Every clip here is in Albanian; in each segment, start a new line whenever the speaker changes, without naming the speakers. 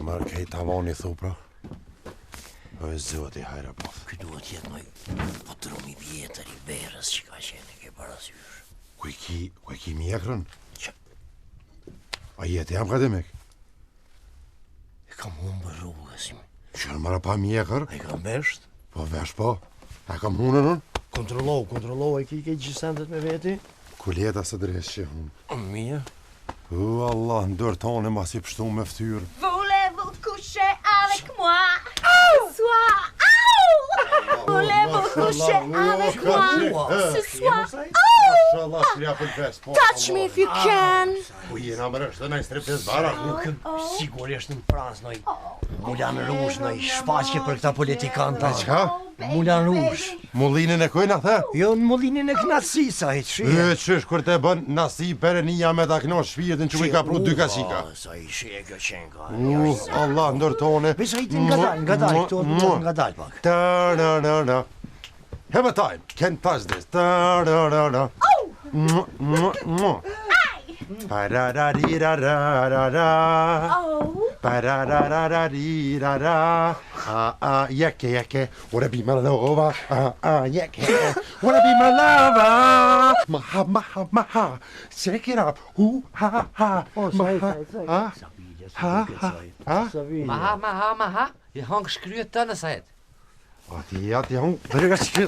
marrë kej tavani thupra. O e zoti hajra pof.
Ky duhet jetë noj patroni vjetër I verës që ka qenë ke parasysh.
Ku I ki mjekrën?
Që?
A jetë jam akademik?
E kam humbë rrugësim.
Që marrë pa mjekër?
E kam vesht?
Po vesh po. A kam hunën unë?
Kontrollohu, e ki ke gjisendet me veti?
Kuleta së dresh që hun.
Mirë.
Allah, ndër tonë mas I pështu me ftyrë.
Voulez-vous coucher avec moi? Soir. Voulez-vous coucher avec moi? Ce soir. Touch me if you can.
U jena më rështë dhe nëjë striptiz bara.
Sigurisht në Francë noj Moulin Rouge, noj shfaqje për këta politikanta.
Qa?
Moulin Rouge.
Mullinën e kojna, the?
Jo, në mullinin e knatësisa, e qëshie.
Qysh, kur te bën nasi perenija me ta knosh shpirtin që ku I ka pru 2 kashika.
Sa I shie kjo qenka.
Allah, ndër tone.
Bisa I ti ngadal, këto ngadal pak.
Ta-ra-ra-ra. Have a time, can't touch this. Ta-ra-ra-ra. Pa-ra-ra-ri-ra-ra-ra-ra. Pa-ra-ra-ra-ra-ri-ra-ra. Jeke, wanna be my lover. Jeke, wanna be my lover. Maha, shake it up. Ha.
Maha, je hang skruet tønne, sa het.
Ati, hon, dërga që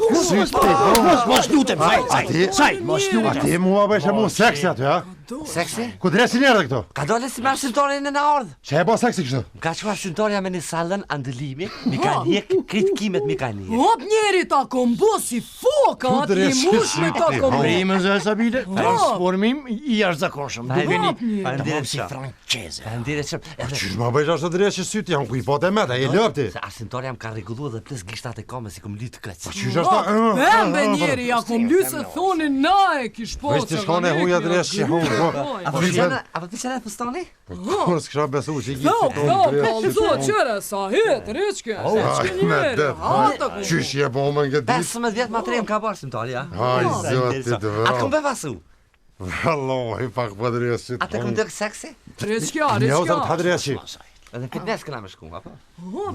Mos lutem,
Ati mua bëjshë mu seksi aty, ha?
Seksi?
Ku dresin njerë dhe këto?
Ka dole si me shëntorin në ardhë.
Që e bo seksi kështu?
Ka qëma shëntorja me një salën andëlimi, mi ka njek kritkimet mi ka njek.
Hop njeri ta kombo si foka,
Ku
atë
dresh
I mush me ta kombo.
Rime zë Sabile, transformim I jashtëzakonshëm.
Faleminderit
Si
shumë.
franceze.
Faleminderit shumë.
Qysh ma bëjsh ashtë të dresh që sytë janë ku I pote me ta, I lëpti.
Se arsëntorja më ka regullu dhe plus gishtat e kome si kom lytë këtës.
Qysh ashtë
Pembe njeri, ja kom lysë thonin na e kish po.
Vesh t'i shkone huja dresh që hun.
Apo ti qene fustani?
Kur s'kësha besu që I
Po,
gjithë
kalzo qëre, sa het, rëqke, rëqke njeri, hata ku.
Qysh je bo më nga ditë?
15 vjetë ma trejmë ka barë shëntori, ja?
Aj, zotit
Atë
vërë.
kom bevasu.
Allahi, pak për dresh që
Atë kom dëkë seksi?
Rëqke,
Një otëm të
rëqke.
dresh që.
Edhe këtë nes këna me shku, apo?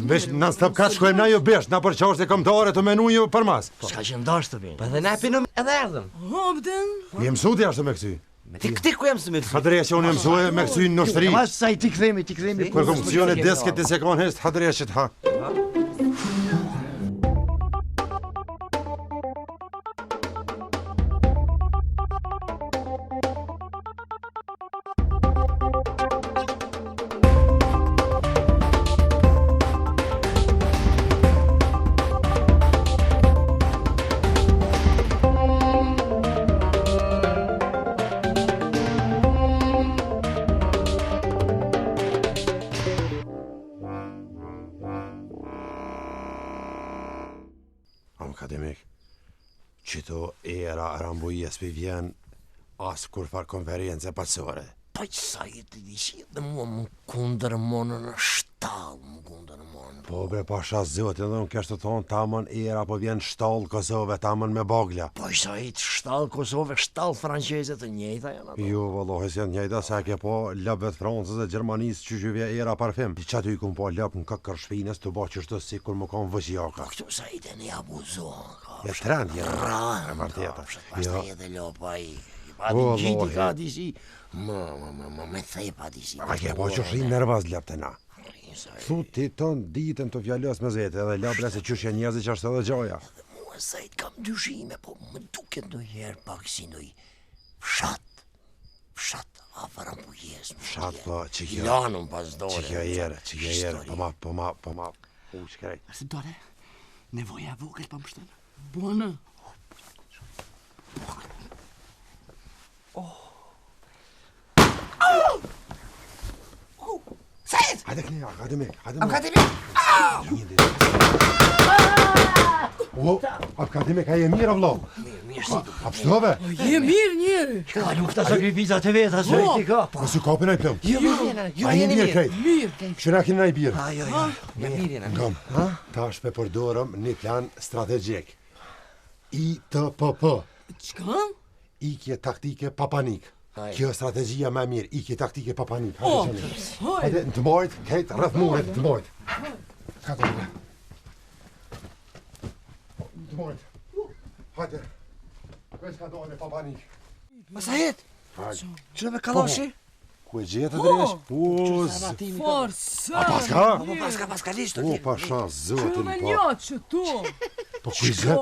Vesh në stëp ka shkojmë na jo besh, na për qashtë e këmëtare të menu jo për mas.
Ska që ndash të vinë.
Po edhe na e pinëm edhe erdhëm.
Hopden.
I mësu të jashtë me kësy.
Ti ku jam së me
Ka dresh që unë e mësu e me kësy në shtëri.
Mas sa I ti kthemi.
Kër komisione desket të se kanë hestë, ha dresh që të ha. Akademik, qëto era rambujes për vjen asë kur far konferencë pasore.
Po që sa I të dishi dhe mua më kundër monë në shtallë, më kundër monë.
Po be pasha zotin dhe unë kështë të thonë tamën era po vjen shtallë Kosove tamën me bagla.
Po që sa I të shtallë Kosove, shtallë franceze të njëjta janë ato.
Jo, vëllohi se janë njëjta sa ke po lëbet Francës dhe Gjermanisë që zhyvje era parfim. Që aty I kun po lëp në këkër shpinës të ba qështu si kur më kanë vëzjaka.
Po këtu sa I të një abuzohen ka.
E trend jenë, e marteta.
Pastaj edhe lopa I. Pa
O,
di gjiti
Allahi.
ka disi. Me thepa disi.
A ke po që shrinë nervaz lëp të na. Thu ti ton ditën të fjallës me zete edhe labra se qysh janë njerëzit që është edhe gjoja.
Mua sa I të kam dyshime, po më duket ndonjëherë pak si ndoj fshat, afar ambujes.
Fshat po, që kjo.
Lanën pas dore.
Që kjo jere, po ma, u shkrej.
Arsëntore, nevoja vogël pa më shtënë.
Bona.
Sajt!
Hajde kënja, akademik.
Akademik!
O, akademik, a je mirë, vlo?
Mirë si.
A pështove?
Je mirë njeri.
Ka nuk ta sakrifizat e veta, se ti ka.
Po si kapin a I plëm?
Jo,
A je
jeni
mirë
mirë.
krejt?
Mirë.
Që na kina I birë?
Jo, mirë jena.
Ngam, tash pe përdorëm një plan strategjik. ITPP.
Qka?
Ikje taktike pa panik. Kjo është strategjia më e mirë, iki taktike pa panik. Hajde, në të mojt, kejt rrëth muret, të mojt. Ka të mojt. Të mojt. Hajde. Veç ka dole, pa panik.
Sahet, që me kalashi?
Ku e gjetë të dresh?
Forsa!
A paska?
Lisht,
O, pasha,
Që
zëtin,
me
pa.
një që tu!
Po ku i gjetë?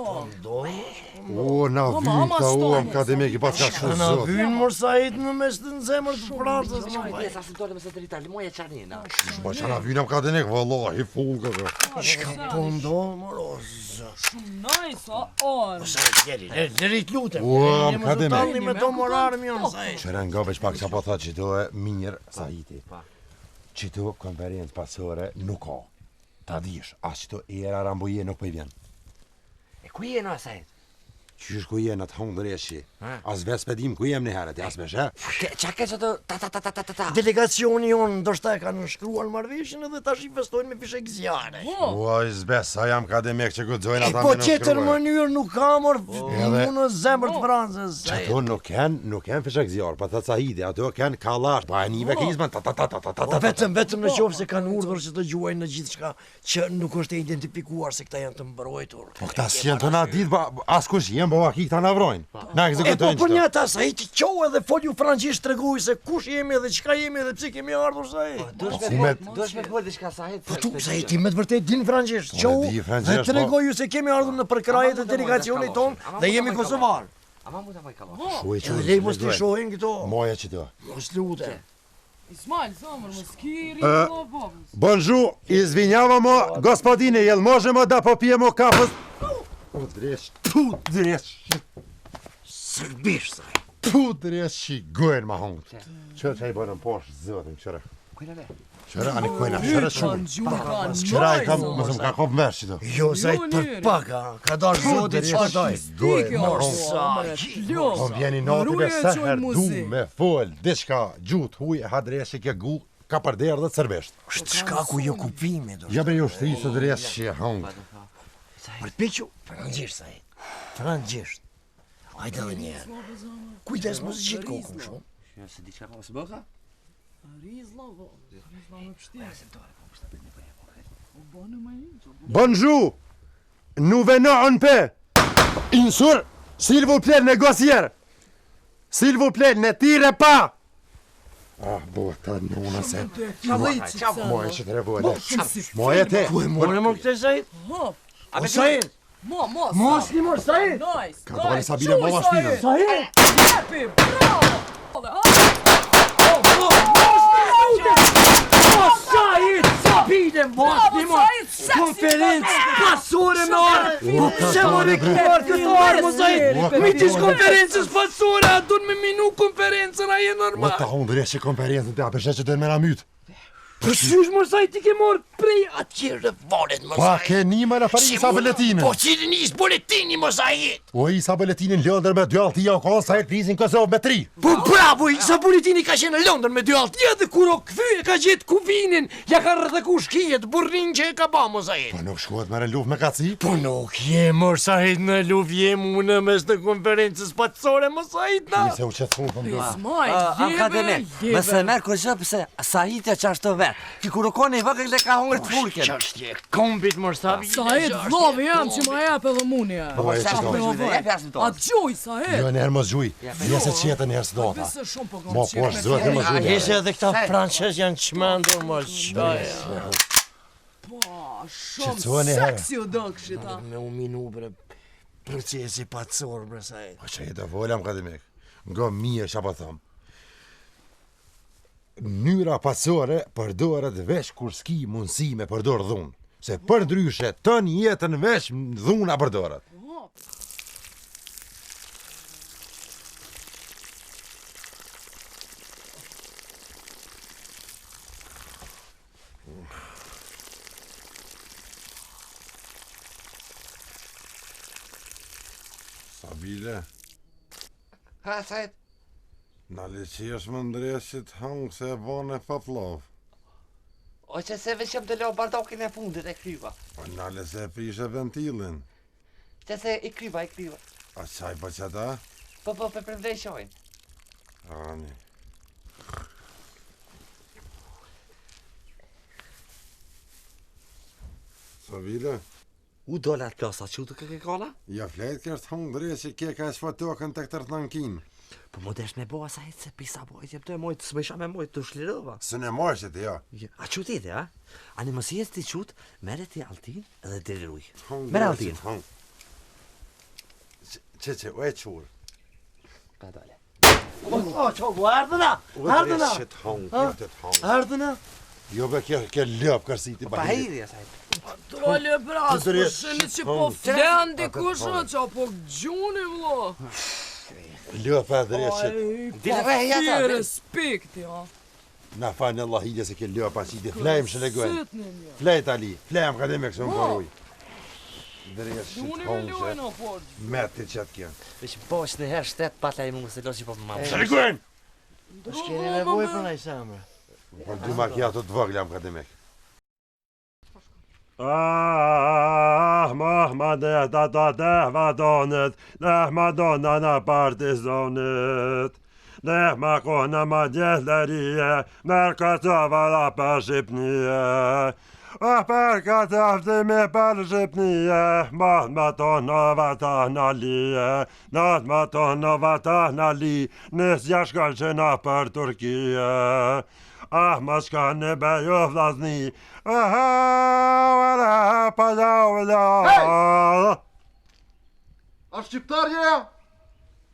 O, na vynë ta u akademik, i paska kështë
Na
zëtë.
vynë mor Sahet në mes të zemër të Francës.
Sa si dorë me se të rita, limoja qarnina.
Po që na vynë akademik, vallahi, full kështë.
Shka po ndonë, moroz.
Shumë nice, a orë!
Sahet, djerit lutem.
O, akademik.
Talni me do morarëm jonë, Sahet.
Qëra nga veç pak që po thot që do e mirë Sahiti. Që do konferencë pasore nuk ka. Ta dish, as që do era Rambuje nuk po i vjen.
E ku jena, Sahet?
Qysh ku jen atë hongë dreshi. As ves pedim ku jem në herët, as me shë.
Qa ke që të ta.
Delegacioni jonë ndoshta e kanë shkruar marrëveshjen edhe tash investojnë me fishek zjarre.
Ua, zbes, sa jam akademik që guxojnë ata
Po
me në
tjetër
shkruaj.
mënyrë nuk ka mor
Edhe-
në zemër të Francës.
Që ato nuk ken fishek zjarë, pa të Sahiti, ato ken kalash, pa e një vekizmen, ta.
Po vetëm në qoftë se kanë urdhër që të gjuajnë në gjithçka që nuk është e identifikuar se këta janë të mbrojtur.
Po këta si janë të na ditë, askush jem, po aki këta na vrojnë. Na
E po
ekzekutojnë
për një
qëto.
ata sa i të qohë edhe folju franqisht tregoj se kush jemi dhe çka jemi dhe pse kemi ardhur sa i.
Duesh me folë diçka, Sahet.
Po tu sa i ti me të vërtet din franqisht,
Po, e
qohë
di
dhe
franqisht, po.
tregoju se kemi ardhur në përkrajet e delegacionit ton dhe jemi kosovar.
Ama mu ta moj kalosh.
Shuaj që
Edhe lej mos të shohin këto.
Moja që do.
Mos lutem.
Ismail, zamër, më skiri, babës.
Bonjour, извинявamo, господине, jel možemo da popijemo kafe? U dresh,
Serbisht sa.
tu dresh i gojnë ma hongët. Që i bënëm poshë, zëtëm, qëre.
Kujna le.
Qëre, ani kujna, qëre shumë. Qëra i kam, më zëm ka kopë mërë që do.
Jo sa i për paka, ka darë zotit që daj.
Po vjeni noti me seher du me fol, diçka gjut, huj, hadreshi ke gu, ka përderë dhe të sërbesht.
Është shkaku jo kupimi do.
Ja me jo shtri së dresh që hongët.
Përpiqu frangjisht sa i. Frangjisht. Hajde edhe një herë. Kujdes mos gjithë kokën shumë.
Jo se diçka ka mos bëka?
Rizla, rizla me pështirë. O bënë me një,
Bonjour, nous venons en paix. Insur, s'il vous plaît, négocier. S'il vous plaît, ne tirez pas. Ah, bo, ta nuna se. Moje që të revole. Moje te.
Ku e more më këtë sa i? O sa i? Mos një mor sa i?
Nice,
Ka dole Sabine mama shpinën.
Sa i?
Happy, bravo!
Sabine, mos një mor! Konferencë pasore me orë! Po pse më rikëtuar këtë orë, mos sa i? Mi tis konferencës pasore, a dun me minu konferencën, a je
Mo
normal?
ta hon dresh që konferencën të apeshe që të në mena mytë.
Për shush mor sa i ti ke morë prej atjere valet, mos
Pa
sa i?
ke një më në fari isa boletinin.
Po që nis boletini, mos sa i?
O isa boletinin lëndër me dy altia o konë sa e krisin Kosovë me 3.
Po bravo, isa boletini ka qenë në Londër me dy altia dhe kur o këthy e ka gjetë kuvinin, ja ka rrëdheku shkijet, burrin që e ka ba, mos sa i?
Po nuk shkohet me në luft me kaci.
Po nuk jem mor sa i në luv jem unë mes të konferencës patësore, mos sa i na?
Se u qëtë thunë, pëmë
Ismail,
Akademik, më se merë kështë pëse Sahitja që ashtë të vetë. Ki kur u koni vëgë le ka hongër të fulken.
Çështje kombit mor sa i?
Sahet, vlove jam që ma jep edhe munja.
Po e që do.
A gjuj, Sahet.
Jo njerë mos gjuj. Jese qetë njerë së dota.
Besë shumë po
Mo po është zëtë më gjuj.
Heshe edhe këta franqes janë qmendur mor qaj.
Shumë
Qëtësoni herë.
seksi u do këshita.
Me u minu bre procesi patësor bre sa i.
Po që jetë volem akademik. Nga mirë që po thëmë. Mënyra pasore përdoret veç kur s'ki mundësi me përdor dhunë. Se për ndryshe të një jetën veç dhuna përdoret. Sabile,
Ha, Sahet.
na leqesh më ndresit hangë se e bane pa plavë.
O që se veqëm të leo bardokin e fundit e kryva.
Po na le se prishe ventilin.
Që se i kryva.
A qaj po që ta?
Po, për përvlejshojnë.
Tani. Sa vile?
U dola të klasa që të ke kala?
Ja flet kërë të hongë dre që ke ka e shfatokën të këtë rëtnankin.
Po më desh me bo asaj se pisa bojt jep të e mojt, s'me isha me mojt të shlirova.
Së ne marrë që të ja.
A qut ide, a? Ani mos jes ti qut, mere ti Altin edhe deliruj.
Hongë
Mere
dre
Altin.
që të hongë. Që, u e qurë.
Ka dale.
O, qogu, ardhëna!
U e dre
Ardhëna!
që të hongë, kërë të hongë.
Ardhëna!
Jo be ke lëp kërsiti
Pa hiri asaj.
Dole bras,
Të
po
drejt,
sheni që
shit,
po
hong.
flen dikush që po gjuni vlo.
Lëp e dre që
Dile re, ja ta.
Respekti, ha.
na falë Allah hidje se ke lëp a që di flejmë shlegojnë.
Syt në një.
Flejt Ali, flejmë ka dhe me kësë më paruj. Dre që
Gjuni
të
me
hongë
lojnë,
që
po.
metë të qëtë kja.
Veç bosh në herë shtet patla i mungës e loqi po për mamë.
Shlegojnë!
Shkeni nevoj për nëjë samra.
Por dy makja të vogla më ka dhe me.
Mahmadet ata tehvadonet, Madonna na partizonet. Makona ma gjellërie, Merka të vala për Shqipnije. Për këtë aftimi për Shqipnije, Mahmatona vatana lije, Mahmatona vatana li, Nësja shkall që na për Turkije. Ma shka në bejo vllazni,
A shqiptar je?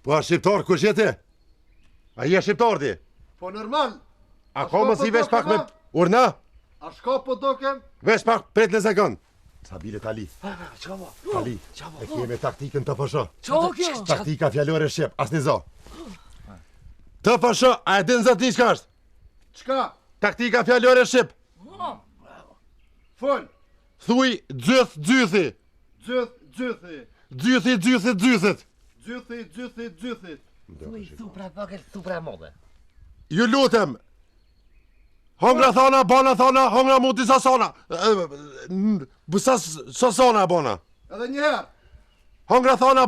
Po a shqiptar kush je ti? A je shqiptar ti?
Po normal,
A ka më si vesh pak me urna?
a shka po dokem?
Vesh pak pret në sekund. Sa bile tali,
Qavo?
tali, e keme taktikën të fësho.
Qa kjo?
Taktika fjallore shqip, as një zo. Të fësho, a e din zot një qka është?
Qka?
Taktika fjallore shqip.
Fol,
Thuj gjyth gjythi.
gjythi,
Gjythi gjythit gjythit.
gjythit.
Thupra modhe.
Ju lutem. Hongra thona, bona thona, hongra muti sasona. Sasona bona.
Edhe njëherë,
Hongra thona,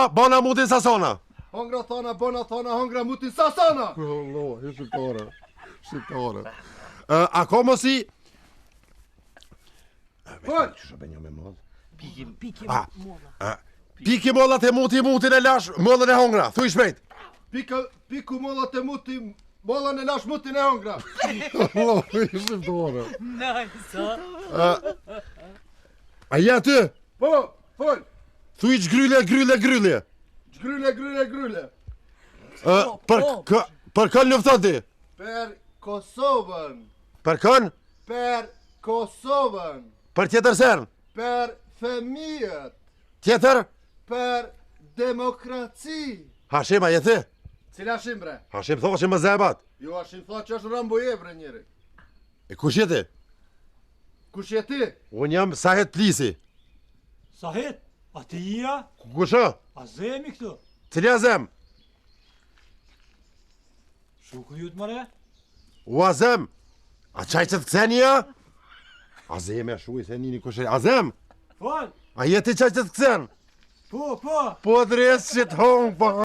bona muti sasona.
hongra thona, bona thona, hongra mutin sasana.
Allah, e shqiptare. Shqiptare. A ka më si...
Fol,
Shë një me mollë.
Pikim
Piki mollat e mutin e lash, mollën e hongra. Thuj shpejt.
piku mollat e mutin, mollën e lash mutin e hongra.
Allah, e shqiptare. A ja ty?
Po, fol,
Thuj gjgryle.
gjgryle.
Për kënë lufton ti?
Per Kosovën,
Për kënë?
per Kosovën,
Për tjetër sërn?
per fëmijët,
Tjetër?
per demokraci.
Hashim, a jeti?
Cila shimbre?
Hashim thoshim më zebat.
Jo, ashim tha që është Rambojevre njëri.
E kush jeti?
Kush je ti?
Unë jam Sahet Plisi.
Sahit, a ti ija?
Kusha?
A zemi këtu?
Cilja zem?
Shuku ju të mëre?
U azem? A qaj që të këseni ja? A zem e shu i se njini kushe. A zem?
Fal,
A jeti qaj që të kësen?
po.
Po dres që të hongë, po